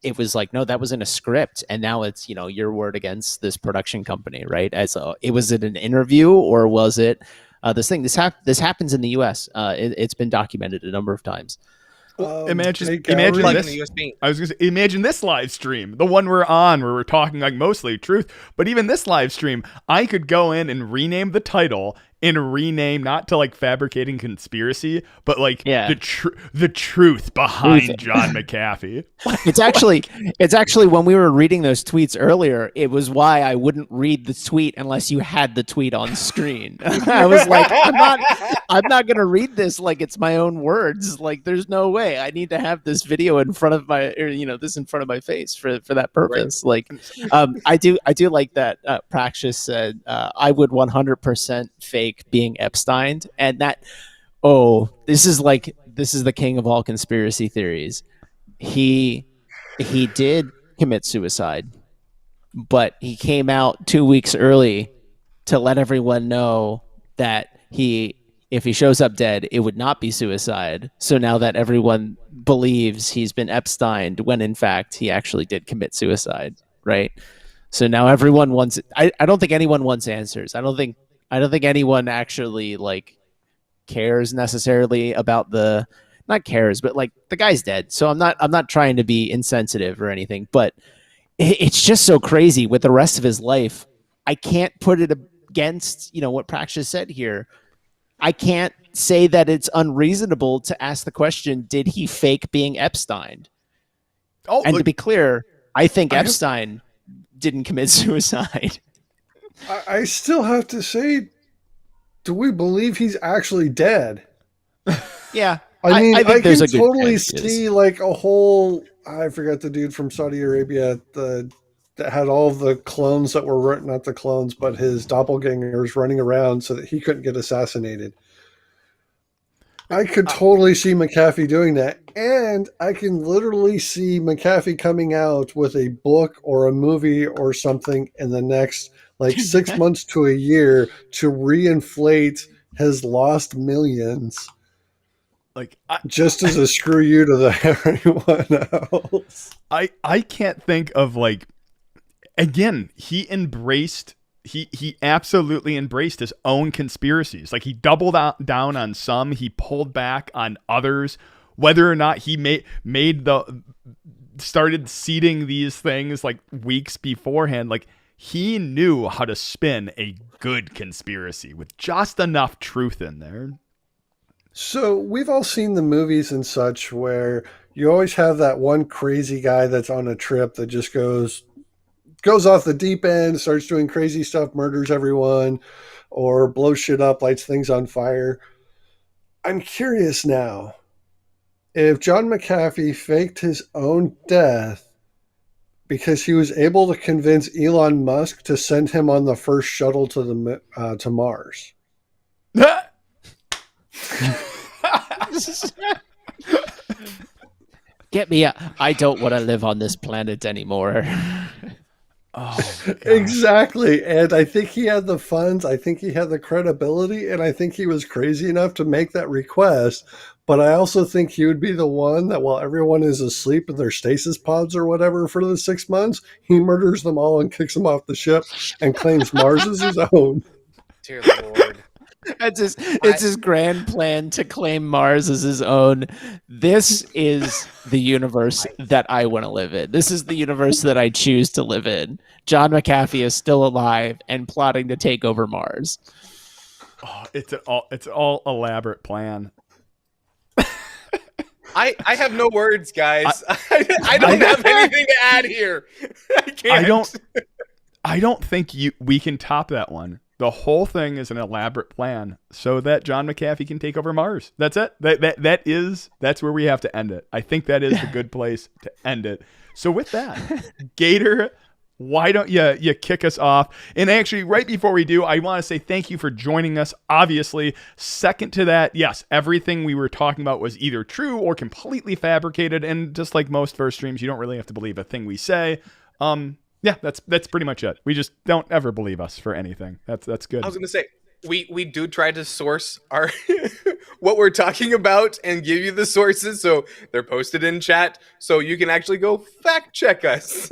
it was like, no, that was in a script. And now it's, your word against this production company, right? Was it an interview or was it this thing? This happens in the US. It's been documented a number of times. Imagine Like this. in the USB. I was going to say, imagine this live stream, the one we're on, where we're talking like mostly truth. But even this live stream, I could go in and rename the title and rename not to like fabricating conspiracy, but like the truth behind John McAfee. It's actually when we were reading those tweets earlier, it was why I wouldn't read the tweet unless you had the tweet on screen. I was like, I'm not going to read this like it's my own words. Like there's no way. I need to have this video in front of this in front of my face for that purpose. Right. Like I do like that Praxis said I would 100% fake being Epsteined, and that this is the king of all conspiracy theories. He did commit suicide, but he came out 2 weeks early to let everyone know that if he shows up dead, it would not be suicide. So now that everyone believes he's been Epsteined, when in fact he actually did commit suicide, right? So now everyone wants. I don't think anyone wants answers. I don't think anyone actually like cares necessarily about not cares, but like the guy's dead. So I'm not trying to be insensitive or anything, but it's just so crazy with the rest of his life. I can't put it against, what Praxis said here. I can't say that it's unreasonable to ask the question, did he fake being Epstein? And to be clear, I think Epstein didn't commit suicide. I still have to say, do we believe he's actually dead? Yeah. I mean, I think can totally see like a whole, I forgot the dude from Saudi Arabia that had all of the clones that were not the clones, but his doppelgangers running around so that he couldn't get assassinated. I could totally see McAfee doing that. And I can literally see McAfee coming out with a book or a movie or something in the next like 6 months to a year to reinflate his lost millions. Like just as a screw you to everyone else. I can't think of like, again, he absolutely embraced his own conspiracies. Like he doubled down on some, he pulled back on others. Whether or not he started seeding these things like weeks beforehand, like he knew how to spin a good conspiracy with just enough truth in there. So we've all seen the movies and such where You always have that one crazy guy that's on a trip that just goes off the deep end, starts doing crazy stuff, murders everyone, or blows shit up, lights things on fire. I'm curious now if John McAfee faked his own death because he was able to convince Elon Musk to send him on the first shuttle to Mars. Get me out. I don't want to live on this planet anymore. Oh, exactly. And I think he had the funds. I think he had the credibility. And I think he was crazy enough to make that request. But I also think he would be the one that while everyone is asleep in their stasis pods or whatever for the 6 months, he murders them all and kicks them off the ship and claims Mars as his own. Dear Lord. It's his grand plan to claim Mars as his own. This is the universe that I want to live in. This is the universe that I choose to live in. John McAfee is still alive and plotting to take over Mars. Oh, it's an all elaborate plan. I have no words, guys. I don't have anything to add here. I can't. I don't think we can top that one. The whole thing is an elaborate plan so that John McAfee can take over Mars. That's it. That's where we have to end it. I think that is a good place to end it. So with that, Gator, why don't you kick us off? And actually, right before we do, I want to say thank you for joining us. Obviously, second to that, yes, everything we were talking about was either true or completely fabricated. And just like most first streams, you don't really have to believe a thing we say. Yeah, that's pretty much it. We just don't ever believe us for anything. That's good. I was gonna say we do try to source our what we're talking about and give you the sources, so they're posted in chat, so you can actually go fact check us.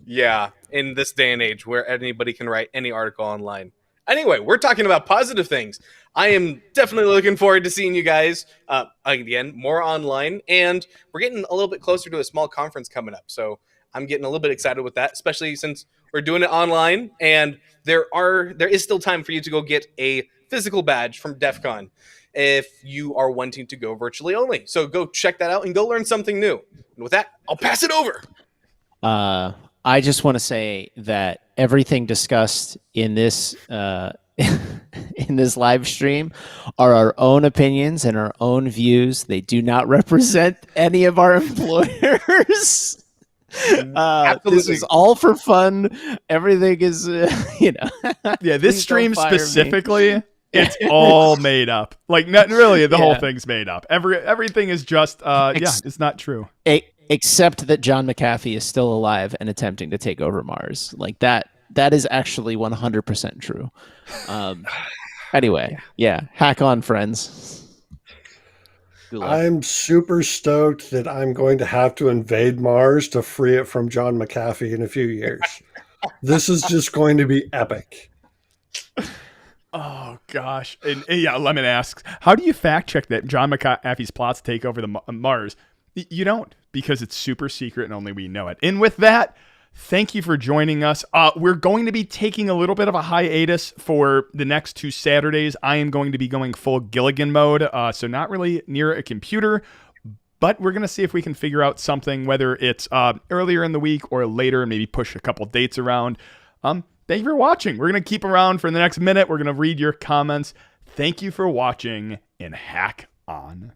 Yeah, in this day and age where anybody can write any article online. Anyway, we're talking about positive things. I am definitely looking forward to seeing you guys again more online, and we're getting a little bit closer to a small conference coming up. So I'm getting a little bit excited with that, especially since we're doing it online, and there is still time for you to go get a physical badge from DEF CON if you are wanting to go virtually only. So go check that out and go learn something new. And with that, I'll pass it over. I just want to say that everything discussed in this in this live stream are our own opinions and our own views. They do not represent any of our employers. This is all for fun. Everything is, Yeah, this stream specifically, it's all made up. Like, not really, the whole thing's made up. Everything is just, it's not true. Except that John McAfee is still alive and attempting to take over Mars. Like that is actually 100% true. Anyway, hack on, friends. I'm super stoked that I'm going to have to invade Mars to free it from John McAfee in a few years. This is just going to be epic. Oh, gosh. And Lemon asks, how do you fact check that John McAfee's plots take over the Mars? You don't, because it's super secret and only we know it. And with that, thank you for joining us. We're going to be taking a little bit of a hiatus for the next 2 Saturdays. I am going to be going full Gilligan mode, so not really near a computer, but we're going to see if we can figure out something, whether it's earlier in the week or later, maybe push a couple dates around. Thank you for watching. We're going to keep around for the next minute. We're going to read your comments. Thank you for watching, and hack on.